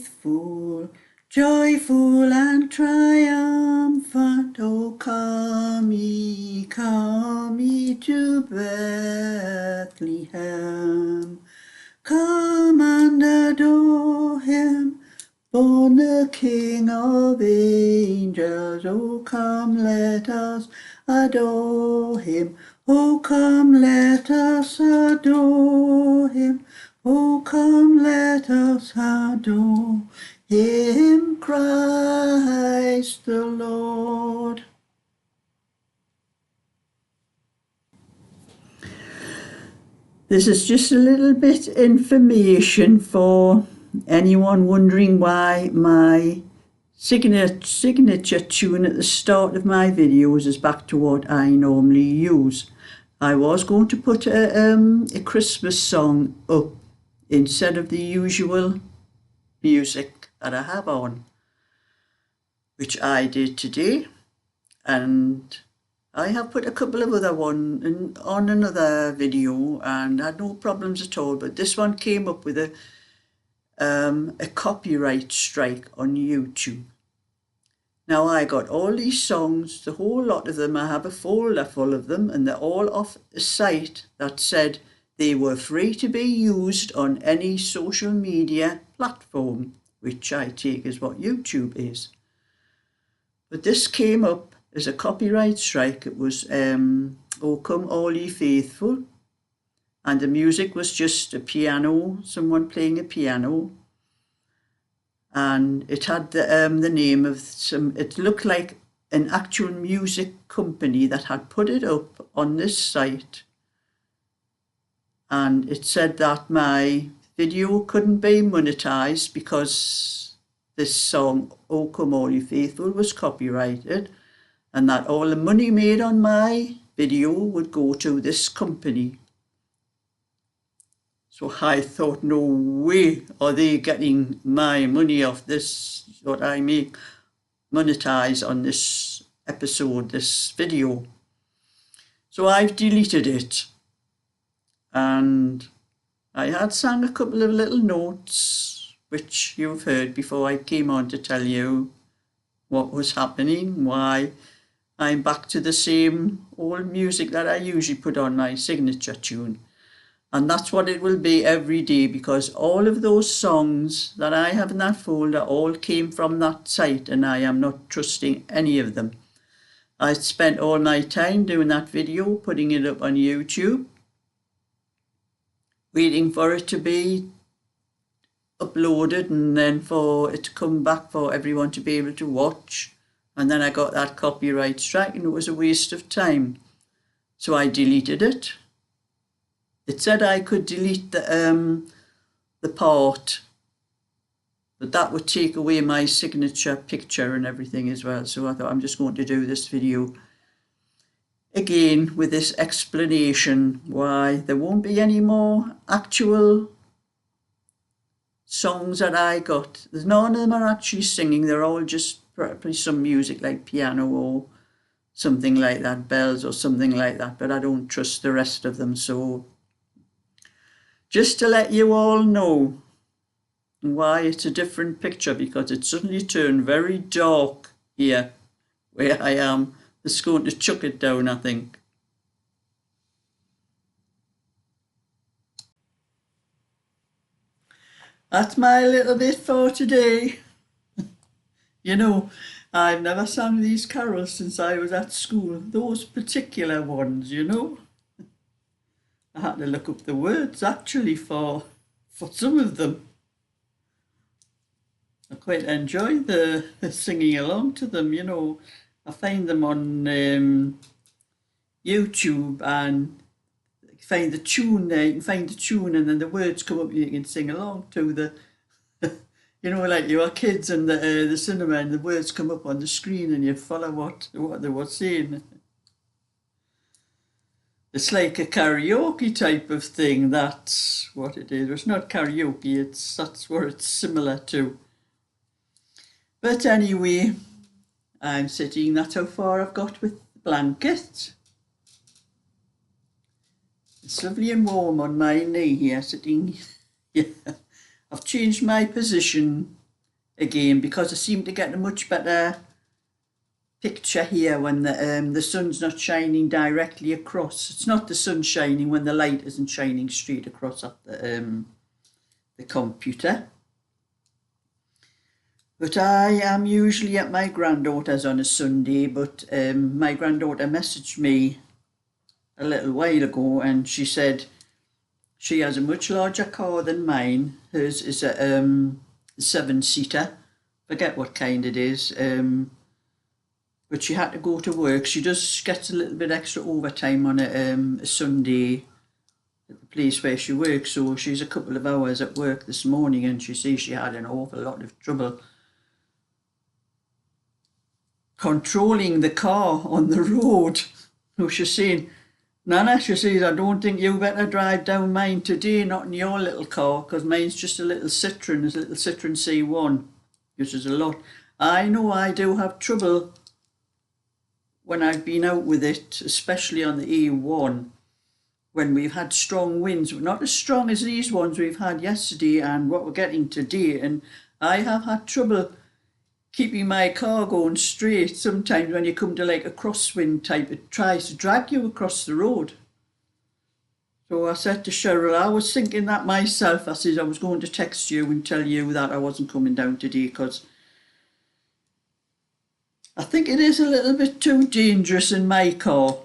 faithful, joyful and triumphant. Oh, come ye to Bethlehem. Come and adore him, born the King of angels. Oh, come, let us adore him. Oh, come, let us adore him. Oh, come, let us adore him, Christ the Lord. This is just a little bit information for anyone wondering why my signature tune at the start of my videos is back to what I normally use. I was going to put a Christmas song up instead of the usual music that I have on, which I did today, and I have put a couple of other ones on another video and had no problems at all, but this one came up with a copyright strike on YouTube. Now I got all these songs, the whole lot of them. I have a folder full of them, and they're all off a site that said they were free to be used on any social media platform, which I take as what YouTube is. But this came up as a copyright strike. It was "O Come All Ye Faithful," and the music was just a piano, someone playing a piano, and it had the name of it looked like an actual music company that had put it up on this site, and it said that my video couldn't be monetized because this song "O Come All Ye Faithful" was copyrighted, and that all the money made on my video would go to this company. So I thought, no way are they getting my money off this, what I make, monetize on this episode, this video. So I've deleted it. And I had sang a couple of little notes, which you've heard before I came on to tell you what was happening, why I'm back to the same old music that I usually put on my signature tune. And that's what it will be every day, because all of those songs that I have in that folder all came from that site, and I am not trusting any of them. I spent all my time doing that video, putting it up on YouTube, waiting for it to be uploaded and then for it to come back for everyone to be able to watch. And then I got that copyright strike, and it was a waste of time. So I deleted it. It said I could delete the part, but that would take away my signature picture and everything as well. So I thought, I'm just going to do this video again with this explanation why there won't be any more actual songs that I got. None of them are actually singing. They're all just probably some music like piano or something like that, bells or something like that, but I don't trust the rest of them. So just to let you all know why it's a different picture, because it suddenly turned very dark here where I am. It's going to chuck it down, I think. That's my little bit for today. You know, I've never sung these carols since I was at school. Those particular ones, you know. I had to look up the words actually for some of them. I quite enjoy the singing along to them, you know. I find them on YouTube, and find the tune there. You can find the tune and then the words come up and you can sing along to the, you know, like you are kids in the cinema and the words come up on the screen and you follow what they were saying. It's like a karaoke type of thing. That's what it is. It's not karaoke, that's what it's similar to. But anyway, I'm sitting, that's how far I've got with the blanket. It's lovely and warm on my knee here, sitting. Yeah. I've changed my position again, because I seem to get a much better picture here when the sun's not shining directly across. It's not the sun shining when the light isn't shining straight across at the computer. But I am usually at my granddaughter's on a Sunday, but my granddaughter messaged me a little while ago and she said she has a much larger car than mine. Hers is a 7-seater, forget what kind it is, but she had to go to work. She does get a little bit extra overtime on a Sunday at the place where she works, so she's a couple of hours at work this morning and she says she had an awful lot of trouble controlling the car on the road. So she's saying, Nana, she says, I don't think you better drive down mine today, not in your little car, because mine's just a little Citroen, it's a little Citroen C1, which is a lot. I know I do have trouble when I've been out with it, especially on the A1, when we've had strong winds, not as strong as these ones we've had yesterday and what we're getting today, and I have had trouble keeping my car going straight. Sometimes when you come to like a crosswind type, it tries to drag you across the road. So I said to Cheryl, I was thinking that myself. I said I was going to text you and tell you that I wasn't coming down today because I think it is a little bit too dangerous in my car.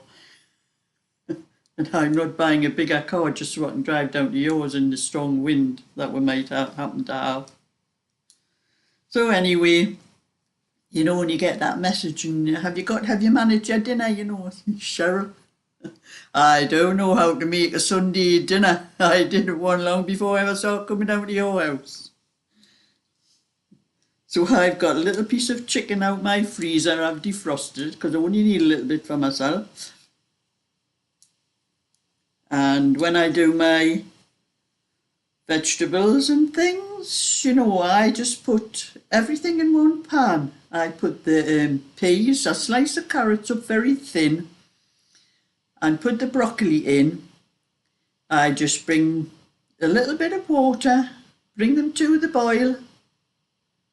And I'm not buying a bigger car just so I can drive down to yours in the strong wind that we might happen to have. So anyway, you know, when you get that message and have you managed your dinner, you know, Cheryl, I don't know how to make a Sunday dinner. I did one long before I ever started coming down to your house. So I've got a little piece of chicken out my freezer. I've defrosted because I only need a little bit for myself. And when I do my vegetables and things, you know, I just put everything in one pan. I put the peas, I slice the carrots up very thin and put the broccoli in. I just bring a little bit of water, bring them to the boil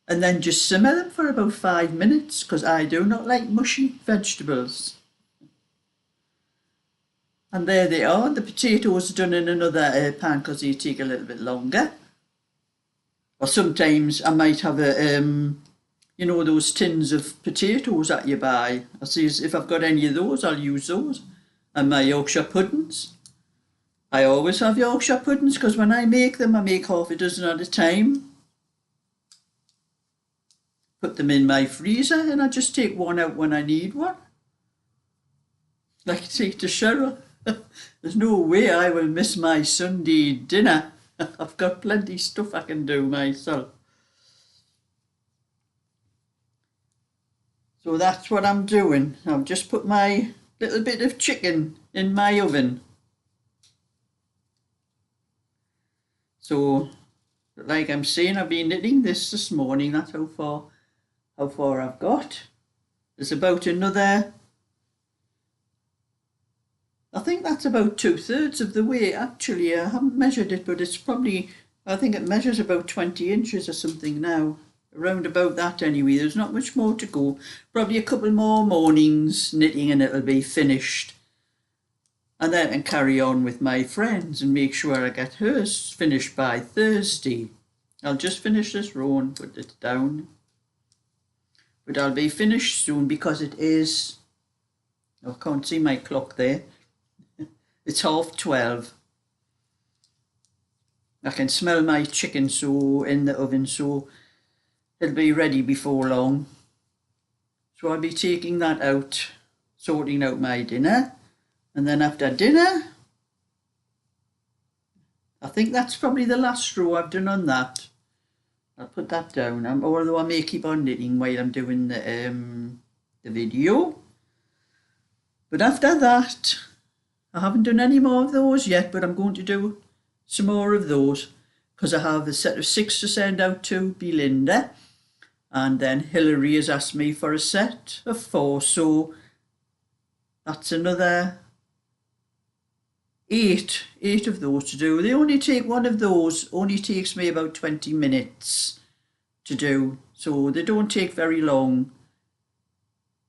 and then just simmer them for about 5 minutes because I do not like mushy vegetables. And there they are. The potatoes are done in another pan because they take a little bit longer. Or sometimes I might have you know, those tins of potatoes that you buy. I see if I've got any of those, I'll use those. And my Yorkshire puddings. I always have Yorkshire puddings because when I make them, I make half a dozen at a time. Put them in my freezer and I just take one out when I need one. Like I say to Cheryl, there's no way I will miss my Sunday dinner. I've got plenty of stuff I can do myself. So that's what I'm doing. I've just put my little bit of chicken in my oven. So, like I'm saying, I've been knitting this morning. That's how far I've got. There's about another, I think that's about 2/3 of the way. Actually, I haven't measured it, but it's probably, I think it measures about 20 inches or something now. Around about that anyway. There's not much more to go. Probably a couple more mornings knitting and it'll be finished. And then I can carry on with my friends and make sure I get hers finished by Thursday. I'll just finish this row and put it down. But I'll be finished soon because it is, I can't see my clock there. It's 12:30. I can smell my chicken so in the oven, so it'll be ready before long. So I'll be taking that out, sorting out my dinner. And then after dinner, I think that's probably the last row I've done on that. I'll put that down, although I may keep on knitting while I'm doing the video. But after that, I haven't done any more of those yet, but I'm going to do some more of those because I have a set of 6 to send out to Belinda. And then Hilary has asked me for a set of 4, so that's another 8 of those to do. One of those only takes me about 20 minutes to do. so they don't take very long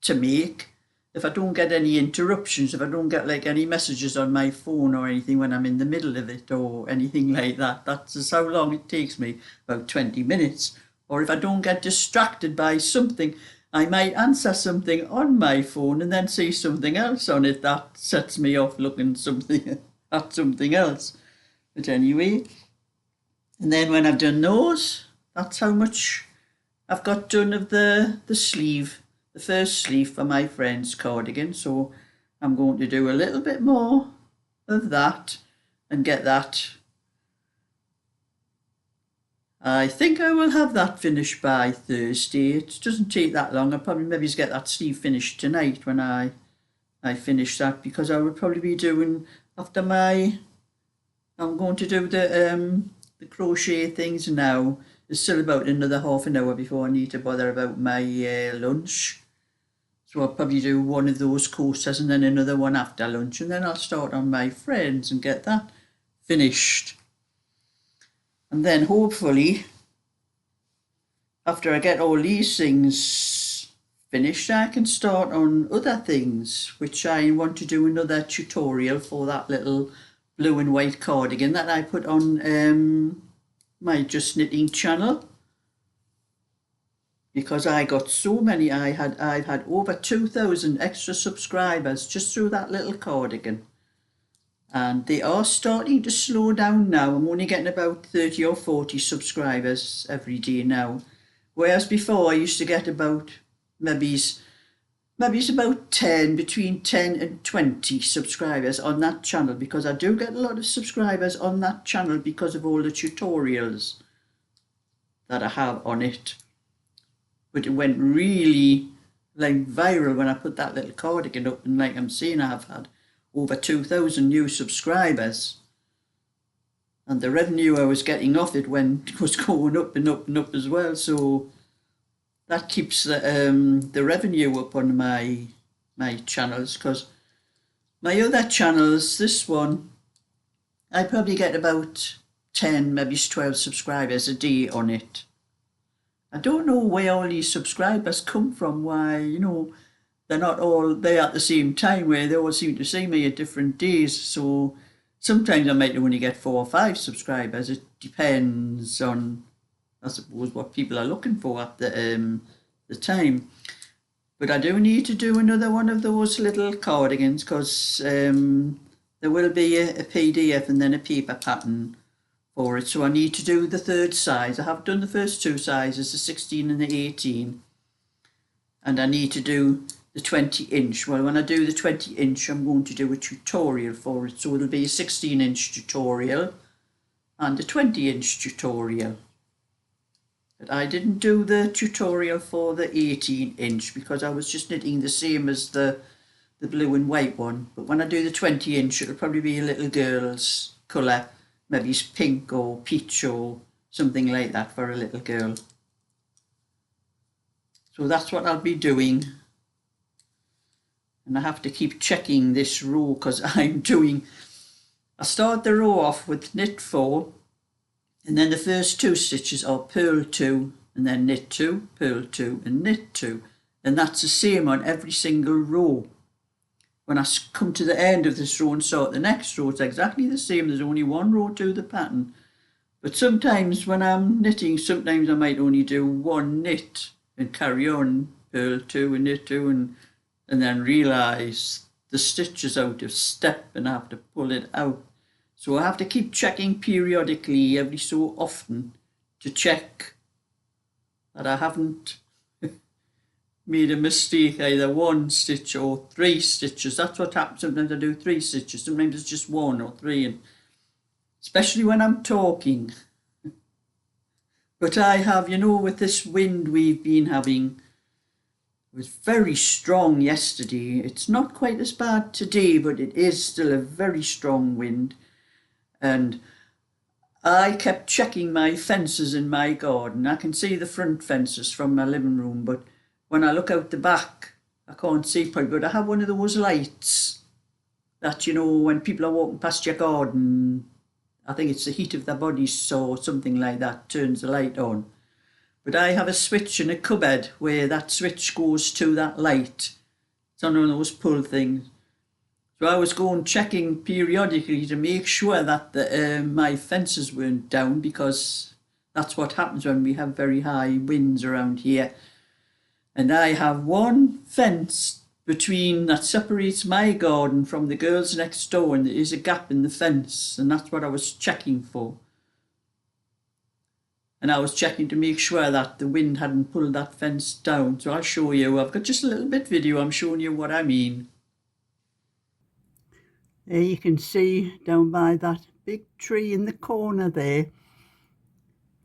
to make. If I don't get any interruptions, if I don't get like any messages on my phone or anything when I'm in the middle of it or anything like that, that's how long it takes me, about 20 minutes. Or if I don't get distracted by something, I might answer something on my phone and then see something else on it that sets me off looking something at something else. But anyway, and then when I've done those, that's how much I've got done of the sleeve, the first sleeve for my friend's cardigan. So I'm going to do a little bit more of that and get that. I think I will have that finished by Thursday. It doesn't take that long. I'll probably maybe get that sleeve finished tonight when I finish that, because I will probably be doing, after I'm going to do the crochet things now. There's still about another half an hour before I need to bother about my lunch. So I'll probably do one of those coasters and then another one after lunch, and then I'll start on my friends and get that finished. And then hopefully, after I get all these things finished, I can start on other things, which I want to do another tutorial for that little blue and white cardigan that I put on my Just Knitting channel. Because I got so many, I've had over 2,000 extra subscribers just through that little cardigan. And they are starting to slow down now. I'm only getting about 30 or 40 subscribers every day now. Whereas before I used to get about maybe it's about 10, between 10 and 20 subscribers on that channel, because I do get a lot of subscribers on that channel because of all the tutorials that I have on it. But it went really like viral when I put that little cardigan up, and like I'm saying, I have had over 2,000 new subscribers, and the revenue I was getting off it was going up and up and up as well. So that keeps the revenue up on my channels, because my other channels, this one, I probably get about 10, maybe 12 subscribers a day on it. I don't know where all these subscribers come from, why, they're not all there at the same time, where they all seem to see me at different days. So sometimes I might only get 4 or 5 subscribers. It depends on, I suppose, what people are looking for at the time. But I do need to do another one of those little cardigans, because there will be a PDF and then a paper pattern for it. So I need to do the third size. I have done the first 2 sizes, the 16 and the 18. And I need to do the 20-inch. Well, when I do the 20-inch, I'm going to do a tutorial for it. So it'll be a 16-inch tutorial and a 20-inch tutorial. But I didn't do the tutorial for the 18-inch because I was just knitting the same as the blue and white one. But when I do the 20-inch, it'll probably be a little girl's colour. Maybe it's pink or peach or something like that for a little girl. So that's what I'll be doing. And I have to keep checking this row, because I start the row off with knit 4, and then the first 2 stitches are purl 2 and then knit 2, purl 2 and knit 2. And that's the same on every single row. When I come to the end of this row and start the next row, it's exactly the same. There's only 1 row to the pattern. But sometimes when I'm knitting, sometimes I might only do 1 knit and carry on, purl 2 and knit 2, and then realise the stitch is out of step and I have to pull it out. So I have to keep checking periodically every so often to check that I haven't made a mistake, either 1 stitch or 3 stitches. That's what happens. Sometimes I do 3 stitches, sometimes it's just 1 or 3, and especially when I'm talking. But I have, with this wind we've been having, it was very strong yesterday. It's not quite as bad today, but it is still a very strong wind. And I kept checking my fences in my garden. I can see the front fences from my living room, but when I look out the back, I can't see quite good. I have one of those lights that, when people are walking past your garden, I think it's the heat of their bodies or something like that, turns the light on. But I have a switch in a cupboard where that switch goes to that light. It's on one of those pull things. So I was going checking periodically to make sure that my fences weren't down, because that's what happens when we have very high winds around here. And I have one fence between that separates my garden from the girls next door, and there is a gap in the fence, and that's what I was checking for. And I was checking to make sure that the wind hadn't pulled that fence down. So I'll show you. I've got just a little bit video. I'm showing you what I mean. There you can see down by that big tree in the corner there,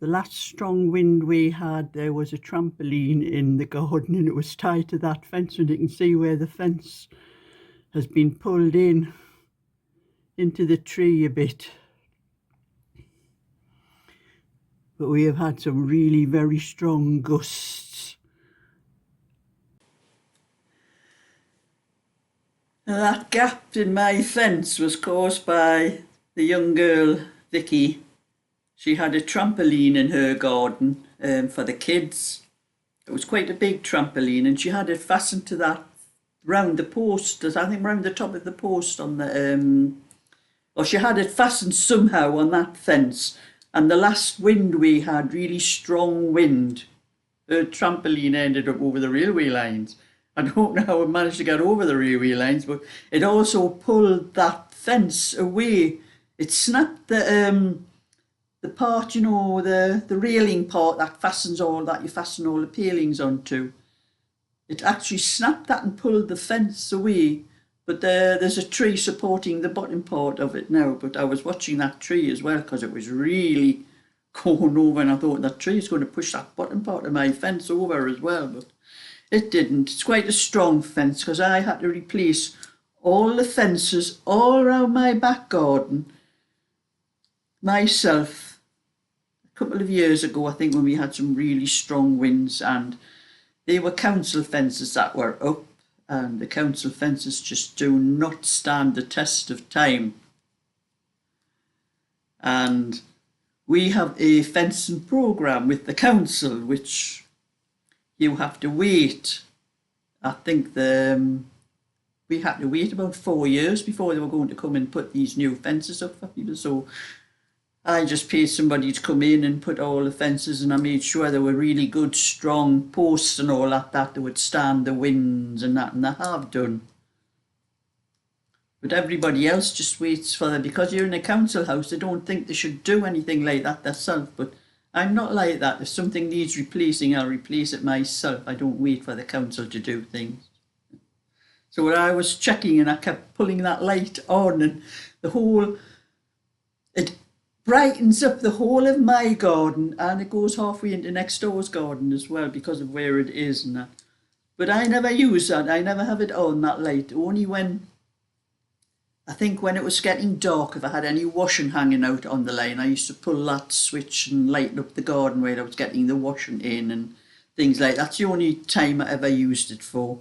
the last strong wind we had, there was a trampoline in the garden and it was tied to that fence, and you can see where the fence has been pulled in into the tree a bit. But we have had some really very strong gusts. And that gap in my fence was caused by the young girl, Vicky. She had a trampoline in her garden for the kids. It was quite a big trampoline, and she had it fastened to that round the post, I think round the top of the post on the, or she had it fastened somehow on that fence. And the last wind we had, really strong wind, her trampoline ended up over the railway lines. I don't know how it managed to get over the railway lines, but it also pulled that fence away. It snapped the part, you know, the railing part that fastens all that, you fasten all the palings onto. It actually snapped that and pulled the fence away. But there's a tree supporting the bottom part of it now. But I was watching that tree as well, because it was really going over, and I thought that tree is going to push that bottom part of my fence over as well. But it didn't. It's quite a strong fence, because I had to replace all the fences all around my back garden myself a couple of years ago, I think, when we had some really strong winds, and they were council fences that were up. And the council fences just do not stand the test of time. And we have a fencing programme with the council, which you have to wait. I think we had to wait about 4 years before they were going to come and put these new fences up for people. So I just paid somebody to come in and put all the fences, and I made sure they were really good, strong posts and all that they would stand the winds and that, and they have done. But everybody else just waits for them, because you're in a council house, they don't think they should do anything like that themselves. But I'm not like that. If something needs replacing, I'll replace it myself. I don't wait for the council to do things. So when I was checking, and I kept pulling that light on, and it brightens up the whole of my garden, and it goes halfway into next door's garden as well, because of where it is and that. But I never use that. I never have it on, that light. Only when, I think when it was getting dark, if I had any washing hanging out on the line, I used to pull that switch and lighten up the garden where I was getting the washing in and things like that. That's the only time I ever used it for.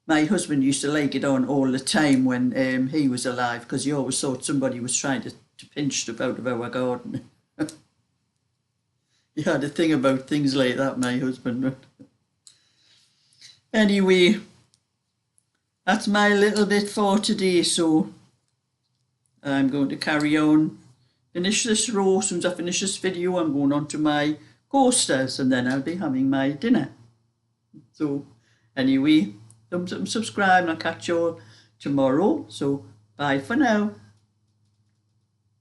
My husband used to like it on all the time when he was alive, because he always thought somebody was trying to pinch stuff out of our garden. He had a thing about things like that, my husband. Anyway, that's my little bit for today, so I'm going to carry on, finish this row. As soon as I finish this video, I'm going on to my coasters, and then I'll be having my dinner. So anyway, thumbs up and subscribe, and I'll catch you all tomorrow. So bye for now.